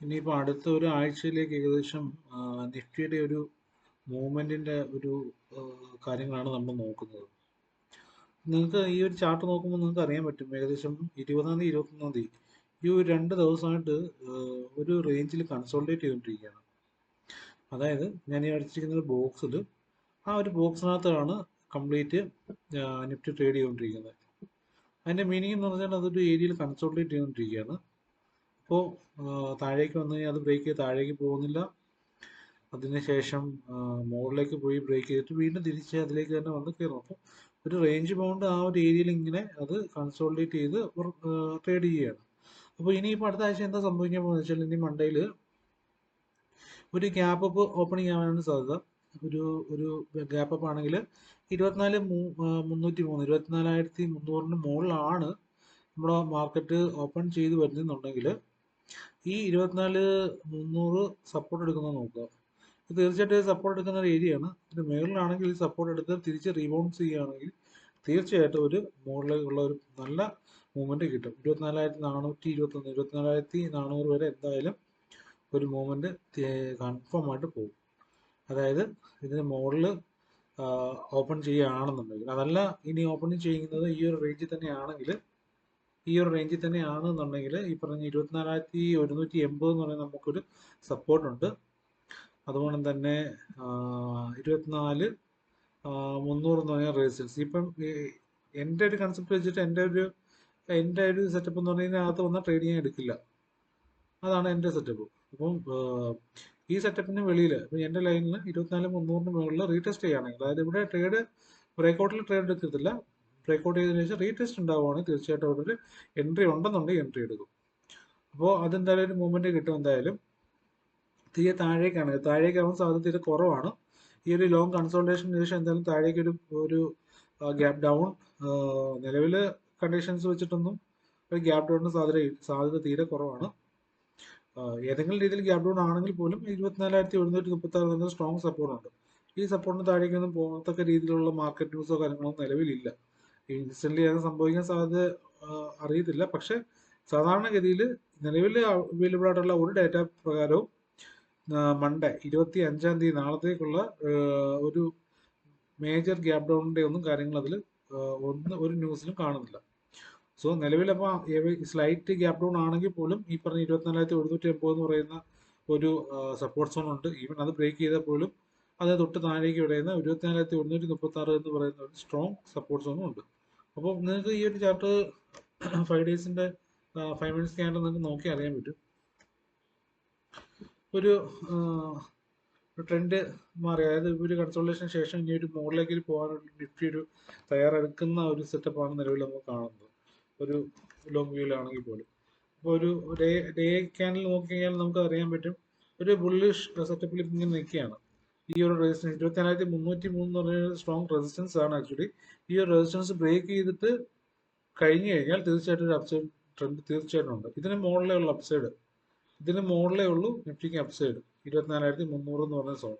ഇനിയിപ്പോൾ അടുത്ത ഒരു ആഴ്ചയിലേക്ക് ഏകദേശം നിഫ്റ്റിയുടെ ഒരു മൂവ്മെന്റിന്റെ ഒരു കാര്യങ്ങളാണ് നമ്മൾ നോക്കുന്നത്. നിങ്ങൾക്ക് ഈ ഒരു ചാർട്ട് നോക്കുമ്പോൾ നിങ്ങൾക്ക് അറിയാൻ പറ്റും ഏകദേശം 20-ാം തീയതി 21-ാം തീയതി ഈ ഒരു 2 ദിവസമായിട്ട് ഒരു റേഞ്ചിൽ കൺസോൾട്ടേറ്റ് ചെയ്തുകൊണ്ടിരിക്കുകയാണ്. അതായത് ഞാൻ ഈ അടിച്ചിരിക്കുന്ന ബോക്സിൽ ആ ഒരു ബോക്സിനകത്താണ് കംപ്ലീറ്റ് നിഫ്റ്റി ട്രേഡ് ചെയ്തുകൊണ്ടിരിക്കുന്നത്. അതിന്റെ മീനിങ് എന്ന് പറഞ്ഞാൽ അതൊരു ഏരിയയിൽ കൺസോൾട്ടേറ്റ് ചെയ്തുകൊണ്ടിരിക്കുകയാണ്. അപ്പോൾ താഴേക്ക് വന്നു കഴിഞ്ഞാൽ അത് ബ്രേക്ക് ചെയ്ത് താഴേക്ക് പോകുന്നില്ല. അതിനുശേഷം മുകളിലേക്ക് പോയി ബ്രേക്ക് ചെയ്തിട്ട് വീണ്ടും തിരിച്ച് അതിലേക്ക് തന്നെ വന്ന് കയറും. അപ്പോൾ ഒരു റേഞ്ച് ബൗണ്ട് ആ ഒരു ഏരിയയിൽ ഇങ്ങനെ അത് കൺസോളിഡേറ്റ് ചെയ്ത് ട്രേഡ് ചെയ്യുകയാണ്. അപ്പോൾ ഇനിയിപ്പോൾ അടുത്ത ആഴ്ച എന്താ സംഭവിക്കാൻ പോകുന്നത് വെച്ചാൽ ഇനി മണ്ടയിൽ ഒരു ഗ്യാപ്പ് അപ്പ് ഓപ്പണിംഗ് ആവാനാണ് സാധ്യത. ഒരു ഒരു ഗ്യാപ്പ് അപ്പ് ആണെങ്കിൽ 24,303 മുകളിലാണ് നമ്മുടെ മാർക്കറ്റ് ഓപ്പൺ ചെയ്ത് വരുന്നുണ്ടെങ്കിൽ ഈ 24,300 സപ്പോർട്ട് എടുക്കുന്നത് നോക്കുക. ഇത് തീർച്ചയായിട്ടും സപ്പോർട്ട് എടുക്കുന്ന ഒരു ഏരിയയാണ്. ഇതിന് മുകളിലാണെങ്കിൽ സപ്പോർട്ട് എടുത്ത് തിരിച്ച് റീബൗണ്ട് ചെയ്യുകയാണെങ്കിൽ തീർച്ചയായിട്ടും ഒരു മുകളിലേക്കുള്ള ഒരു നല്ല മൂവ്മെന്റ് കിട്ടും. 24,421 24,400 വരെ എന്തായാലും ഒരു മൂവ്മെന്റ് കൺഫേം ആയിട്ട് പോകും. അതായത് ഇതിന് മുകളിൽ ഓപ്പൺ ചെയ്യുകയാണെന്നുണ്ടെങ്കിൽ, അതല്ല ഇനി ഓപ്പണിങ് ചെയ്യുന്നത് ഈ ഒരു റേഞ്ചിൽ തന്നെയാണെന്നുണ്ടെങ്കിൽ ഈ പറഞ്ഞ 24,180 എന്ന് പറയുന്ന നമുക്കൊരു സപ്പോർട്ടുണ്ട്. അതുകൊണ്ട് തന്നെ 24,300 എന്ന് പറഞ്ഞാൽ റേസിൽസ്. ഇപ്പം എൻ്റെ ഒരു കൺസെപ്റ്റ് വെച്ചിട്ട് എൻ്റെ ഒരു സെറ്റപ്പ് എന്ന് പറഞ്ഞാൽ ഇതിനകത്ത് വന്നാൽ ട്രേഡ് ചെയ്യാൻ എടുക്കില്ല. അതാണ് എൻ്റെ സെറ്റപ്പ്. അപ്പം ഈ സെറ്റപ്പിന് വെളിയിൽ ഇപ്പം എൻ്റെ ലൈനിൽ 24,300 മുകളിൽ റീടെസ്റ്റ് ചെയ്യുകയാണെങ്കിൽ, അതായത് ഇവിടെ ട്രേഡ് ബ്രേക്കൗട്ടിൽ ട്രേഡ് എടുക്കത്തില്ല, ബ്രേക്കൗട്ട് ചെയ്തതിനു ശേഷം റീടെസ്റ്റ് ഉണ്ടാവുകയാണെങ്കിൽ തീർച്ചയായിട്ടും അവിടെ ഒരു എൻട്രി ഉണ്ടെന്നുണ്ടെങ്കിൽ എൻട്രി എടുക്കും. അപ്പോൾ അതെന്തായാലും ഒരു മൂവ്മെന്റ് കിട്ടും. എന്തായാലും തീരെ താഴേക്കാവാൻ സാധ്യത തീരെ കുറവാണ്. ഈ ഒരു ലോങ് കൺസോൾട്ടേഷന് ശേഷം എന്തായാലും താഴേക്ക് ഒരു ഗ്യാപ്പ് ഡൗൺ നിലവിൽ കണ്ടീഷൻസ് വെച്ചിട്ടൊന്നും ഒരു ഗ്യാപ്പ് ഡൗണിന് സാധ്യത തീരെ കുറവാണ്. ഏതെങ്കിലും രീതിയിൽ ഗ്യാപ്പ് ഡൗൺ ആണെങ്കിൽ പോലും 24,136 എന്ന സ്ട്രോങ് സപ്പോർട്ടുണ്ട്. ഈ സപ്പോർട്ടിന് താഴേക്കൊന്നും പോകത്തക്ക രീതിയിലുള്ള മാർക്കറ്റ് ന്യൂസോ കാര്യങ്ങളൊന്നും നിലവിലില്ല. ഇൻസ്റ്റന്റ്ലി അത് സംഭവിക്കാൻ സാധ്യത അറിയത്തില്ല. പക്ഷെ സാധാരണഗതിയിൽ നിലവിൽ അവൈലബിൾ ആയിട്ടുള്ള ഒരു ഡാറ്റ പ്രകാരവും മൺഡേ 25-ാം തീയതി നാളത്തേക്കുള്ള ഒരു മേജർ ഗ്യാപ്പ് ഡൗണിന്റെ ഒന്നും കാര്യങ്ങൾ അതിൽ ഒരു ന്യൂസിലും കാണുന്നില്ല. സോ നിലവിൽ അപ്പോൾ സ്ലൈറ്റ് ഗ്യാപ്പ് ഡൗൺ ആണെങ്കിൽ പോലും ഈ പറഞ്ഞ 24,180 എന്ന് പറയുന്ന ഒരു സപ്പോർട്ട് സോൺ ഉണ്ട്. ഈവൻ അത് ബ്രേക്ക് ചെയ്താൽ പോലും അത് തൊട്ട് താഴേക്ക് വിടയുന്ന 24,136 എന്ന് പറയുന്ന ഒരു സ്ട്രോങ് സപ്പോർട്ട് സോണും ഉണ്ട്. അപ്പോൾ നിങ്ങൾക്ക് ഈ ഒരു ചാർട്ട് 5 ഡേയ്സിന്റെ 5 മിനിറ്റ്സ് ക്യാൻഡിൽ നിങ്ങൾക്ക് നോക്കി അറിയാൻ പറ്റും. ഒരു ട്രെൻഡ് മാറി, അതായത് ഒരു കൺസോൾട്ടേഷന് ശേഷം ഇനി ഒരു മുകളിലേക്ക് പോകാനുള്ള നിഫ്റ്റി ഒരു തയ്യാറെടുക്കുന്ന ഒരു സെറ്റപ്പാണ് നിലവിൽ നമ്മൾ കാണുന്നത്, ഒരു ലോങ് വ്യൂവിലാണെങ്കിൽ പോലും. അപ്പോൾ ഒരു ഡേ ക്യാൻഡിൽ നോക്കിക്കഴിഞ്ഞാൽ നമുക്ക് അറിയാൻ പറ്റും ഒരു ബുള്ളിഷ് സെറ്റപ്പിൽ ഇങ്ങനെ നിൽക്കുകയാണ്. ഈ ഒരു റെസിസ്റ്റൻസ് 24,303 എന്ന് പറയുന്ന സ്ട്രോങ് റെസിസ്റ്റൻസ് ആണ് ആക്ച്വലി. ഈ ഒരു റെസിസ്റ്റൻസ് ബ്രേക്ക് ചെയ്തിട്ട് കഴിഞ്ഞു കഴിഞ്ഞാൽ തീർച്ചയായിട്ടും ഒരു അപ്സൈഡ് ട്രെൻഡ് തീർച്ചയായിട്ടും ഉണ്ട്. ഇതിന് മുകളിലേ ഉള്ളൂ നിഫ്റ്റിക്ക് അപ്സൈഡ് 24,300 എന്ന് പറഞ്ഞ സോൺ.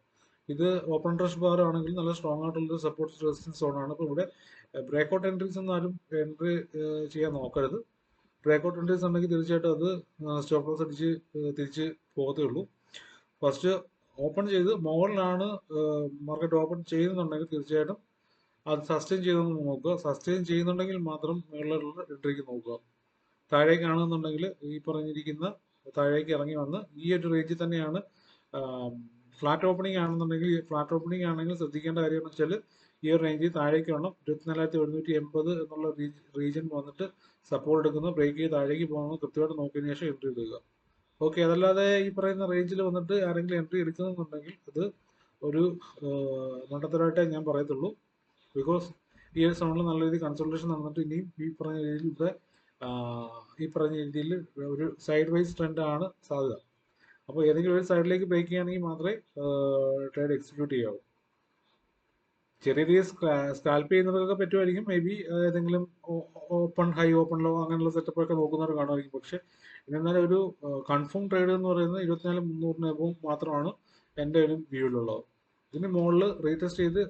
ഇത് ഓപ്പൺ ട്രഷ് ബാർ ആണെങ്കിൽ നല്ല സ്ട്രോങ് ആയിട്ടുള്ള സപ്പോർട്ട് റെസിസ്റ്റൻസ് സോൺ ആണ്. ഇപ്പോൾ ഇവിടെ ബ്രേക്ക്ഔട്ട് എൻട്രീസ് ഒന്നും ആരും എൻട്രി ചെയ്യാൻ നോക്കരുത്. ബ്രേക്ക്ഔട്ട് എൻട്രീസ് ഉണ്ടെങ്കിൽ തീർച്ചയായിട്ടും അത് സ്റ്റോപ്പ് ലോസ് അടിച്ച് തിരിച്ച് പോകത്തേ ഉള്ളൂ. ഫസ്റ്റ് ഓപ്പൺ ചെയ്ത് മുകളിലാണ് മാർക്കറ്റ് ഓപ്പൺ ചെയ്യുന്നുണ്ടെങ്കിൽ തീർച്ചയായിട്ടും അത് സസ്റ്റെയിൻ ചെയ്തൊന്ന് നോക്കുക. സസ്റ്റെയിൻ ചെയ്യുന്നുണ്ടെങ്കിൽ മാത്രം മുകളിലുള്ള എൻട്രിക്ക് നോക്കുക. താഴേക്കാണെന്നുണ്ടെങ്കിൽ ഈ പറഞ്ഞിരിക്കുന്ന താഴേക്ക് ഇറങ്ങി വന്ന് ഈ ഒരു റേഞ്ചിൽ തന്നെയാണ് ഫ്ലാറ്റ് ഓപ്പണിംഗ് ആണെങ്കിൽ ശ്രദ്ധിക്കേണ്ട കാര്യം എന്ന് വെച്ചാൽ ഈ ഒരു റേഞ്ചിൽ താഴേക്ക് വേണം 24,180 എന്നുള്ള റീജിയൻ വന്നിട്ട് സപ്പോർട്ട് എടുക്കുന്നു, ബ്രേക്ക് ചെയ്ത് താഴേക്ക് പോകുന്നത് കൃത്യമായിട്ട് നോക്കിയതിനു ശേഷം എൻട്രി എടുക്കുക. ഓക്കെ, അതല്ലാതെ ഈ പറയുന്ന റേഞ്ചിൽ വന്നിട്ട് ആരെങ്കിലും എൻട്രി എടുക്കുന്നുണ്ടെങ്കിൽ അത് ഒരു മണ്ടത്തരമായിട്ടേ ഞാൻ പറയത്തുള്ളൂ. ബിക്കോസ് ഈ ഒരു സോണിൽ നല്ല രീതിയിൽ കൺസൾട്ടേഷൻ നടന്നിട്ട് ഇനിയും ഈ പറഞ്ഞ രീതിയിൽ ഒരു സൈഡ് വൈസ് ട്രെൻഡ് ആണ് സാധ്യത. അപ്പോൾ ഏതെങ്കിലും ഒരു സൈഡിലേക്ക് ബ്രേക്ക് ചെയ്യുകയാണെങ്കിൽ മാത്രമേ ട്രേഡ് എക്സിക്യൂട്ട് ചെയ്യാവൂ. ചെറിയ രീതിയിൽ സ്കാൽപ്പ് ചെയ്യുന്നതൊക്കെ പറ്റുമായിരിക്കും, മേ ബി ഏതെങ്കിലും ഹൈ ഓപ്പൺ ലോ അങ്ങനെയുള്ള സെറ്റപ്പ് ഒക്കെ നോക്കുന്നവർ കാണുമായിരിക്കും. പക്ഷെ എന്നാലും ഒരു കൺഫേം ട്രേഡ് എന്ന് പറയുന്നത് 24,300 എബോവ് മാത്രമാണ് എൻ്റെ ഒരു വ്യൂവിലുള്ളത്. ഇതിന് മുകളിൽ റീടെസ്റ്റ് ചെയ്ത്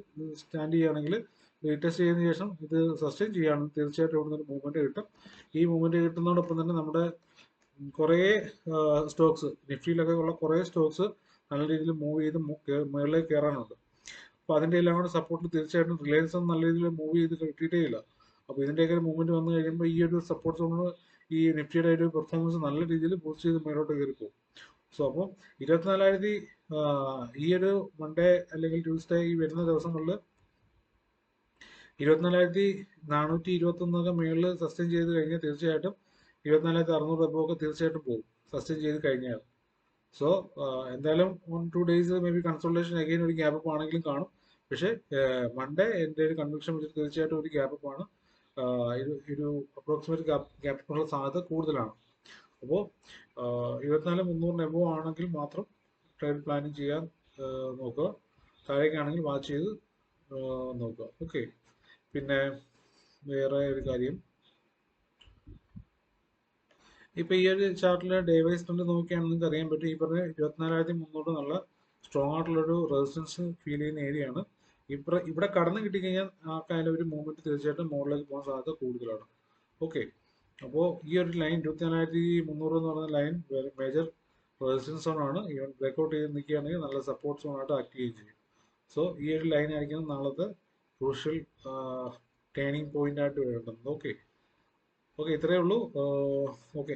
സ്റ്റാൻഡ് ചെയ്യുകയാണെങ്കിൽ റീടെസ്റ്റ് ചെയ്തതിനു ശേഷം ഇത് സസ്റ്റെയിൻ ചെയ്യുകയാണെങ്കിൽ തീർച്ചയായിട്ടും ഇവിടെ നിന്ന് മൂവ്മെന്റ് കിട്ടും. ഈ മൂവ്മെന്റ് കിട്ടുന്നതോടൊപ്പം തന്നെ നമ്മുടെ കുറേ സ്റ്റോക്സ് നിഫ്റ്റിയിലൊക്കെ ഉള്ള കുറേ സ്റ്റോക്സ് നല്ല രീതിയിൽ മൂവ് ചെയ്ത് മുകളിലേക്ക് കയറാനുണ്ട്. അപ്പോൾ അതിൻ്റെ എല്ലാം കൂടെ സപ്പോർട്ട് തീർച്ചയായിട്ടും റിലയൻസ് നല്ല രീതിയിൽ മൂവ് ചെയ്ത് കിട്ടിയിട്ടേ ഇല്ല. അപ്പോൾ ഇതിൻ്റെയൊക്കെ മൂവ്മെന്റ് വന്നു കഴിയുമ്പോൾ ഈ ഒരു സപ്പോർട്ട് സോണിൽ ഈ നിഫ്റ്റിയുടെ ഒരു പെർഫോമൻസ് നല്ല രീതിയിൽ ബൂസ്റ്റ് ചെയ്ത് മേലോട്ട് കയറി പോകും. സോ അപ്പം 24,000 ഈ ഒരു മൺഡേ അല്ലെങ്കിൽ ട്യൂസ്ഡേ ഈ വരുന്ന ദിവസങ്ങളിൽ 24,421 മേളിൽ സസ്റ്റെയിൻ ചെയ്ത് കഴിഞ്ഞാൽ തീർച്ചയായിട്ടും 24,600 എബോ ഒക്കെ തീർച്ചയായിട്ടും പോകും സസ്റ്റെയിൻ ചെയ്ത് കഴിഞ്ഞാൽ. സോ എന്തായാലും 1-2 days may be consultation again ഒരു ഗ്യാപ്പ് അപ്പ് ആണെങ്കിലും കാണും. പക്ഷേ മൺഡേ എൻ്റെ ഒരു കൺവിക്ഷൻ വെച്ചിട്ട് തീർച്ചയായിട്ടും ഒരു ഗ്യാപ്പ് അപ്പ് ആണ്. ഒരു അപ്രോക്സിമേറ്റ് ഗ്യാപ്പ് അപ്പിനുള്ള സാധ്യത കൂടുതലാണ്. അപ്പോൾ 24,300 എബോ ആണെങ്കിൽ മാത്രം ട്രേഡ് പ്ലാനിങ് ചെയ്യാൻ നോക്കുക. താഴേക്കാണെങ്കിൽ വാച്ച് ചെയ്ത് നോക്കുക. ഓക്കെ. പിന്നെ വേറെ ഒരു കാര്യം, ഇപ്പൊ ഈ ഒരു ചാർട്ടിൽ ഡേ വൈസ് ട്രെൻഡ് നോക്കിയാണെങ്കിൽ നിങ്ങൾക്ക് അറിയാൻ പറ്റും. ഈ പറഞ്ഞ 24,300 നല്ല സ്ട്രോങ് ആയിട്ടുള്ളൊരു റെസിസ്റ്റൻസ് ഫീൽ ചെയ്യുന്ന ഏരിയ ആണ്. ഇവിടെ കടന്നു കിട്ടിക്കഴിഞ്ഞാൽ ആ കാര്യം ഒരു മൂവ്മെന്റ് തീർച്ചയായിട്ടും മുകളിലേക്ക് പോകാൻ സാധ്യത കൂടുതലാണ്. ഓക്കെ. അപ്പോൾ ഈ ഒരു ലൈൻ 24,300 എന്ന് പറയുന്ന ലൈൻ മേജർ റെസിസ്റ്റൻസ് സോൺ ആണ്. ഈവൻ ബ്രേക്ക്ഔട്ട് ചെയ്ത് നിൽക്കുകയാണെങ്കിൽ നല്ല സപ്പോർട്ട് സോൺ ആയിട്ട് ആക്ട് ചെയ്യുകയും ചെയ്യും. സോ ഈ ഒരു ലൈൻ ആയിരിക്കും നാളത്തെ ക്രൂഷ്യൽ ടേണിംഗ് പോയിന്റ് ആയിട്ട് വേണ്ടത്. ഓക്കെ. ഓക്കെ, ഇത്രയേ ഉള്ളൂ. ഓക്കെ.